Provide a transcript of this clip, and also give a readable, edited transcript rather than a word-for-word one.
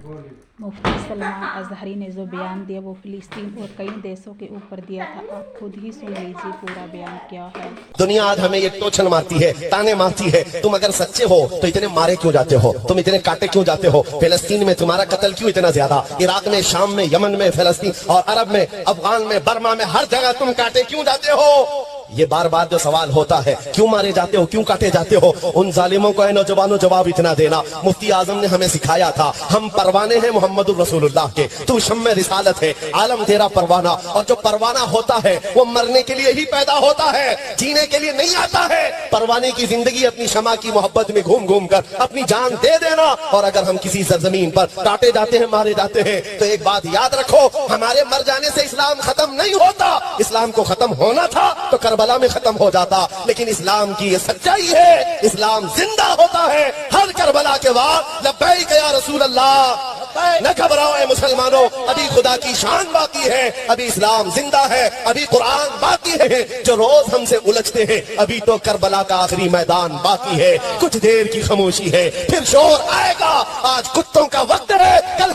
मुफ्ती सलमान अजहरी ने जो बयान दिया वो फिलिस्तीन और कई देशों के ऊपर दिया था। आप खुद ही सुन लीजिए पूरा बयान क्या है। दुनिया आज हमें ये टोचन मारती है, ताने मारती है, तुम अगर सच्चे हो तो इतने मारे क्यों जाते हो, तुम इतने काटे क्यों जाते हो, फिलिस्तीन में तुम्हारा कत्ल क्यों इतना ज्यादा, इराक में, शाम में, यमन में, फिलिस्तीन और अरब में, अफगान में, बर्मा में, हर जगह तुम काटे क्यों जाते हो। ये बार बार जो सवाल होता है, क्यों मारे जाते हो, क्यों काटे जाते हो, उन जालिमों को है नौजवानों जवाब इतना देना। मुफ्ती आजम ने हमें सिखाया था, हम परवाने हैं मोहम्मदुर रसूलुल्लाह के, तू शम्मे रिसालत है, आलम तेरा परवाना, और जो परवाना होता है वो मरने के लिए ही पैदा होता है, जीने के लिए नहीं आता है। परवाने की जिंदगी अपनी शमा की मोहब्बत में घूम घूम कर अपनी जान दे देना। और अगर हम किसी सरजमीन पर काटे जाते हैं, मारे जाते हैं, तो एक बात याद रखो, हमारे मर जाने से इस्लाम खत्म नहीं होता। इस्लाम को खत्म होना था तो करबला में खत्म हो जाता, लेकिन इस्लाम की ये सच्चाई है, इस्लाम जिंदा होता है हर करबला के बाद। लब्बैक या रसूल अल्लाह, न घबराओ ऐ मुसलमानों, अभी खुदा की शान बाकी है, अभी इस्लाम जिंदा है, अभी कुरान बाकी है। जो रोज हमसे उलझते हैं, अभी तो करबला का आखिरी मैदान बाकी है। कुछ देर की खामोशी है, फिर शोर आएगा। आज कुत्तों का वक्त है, कल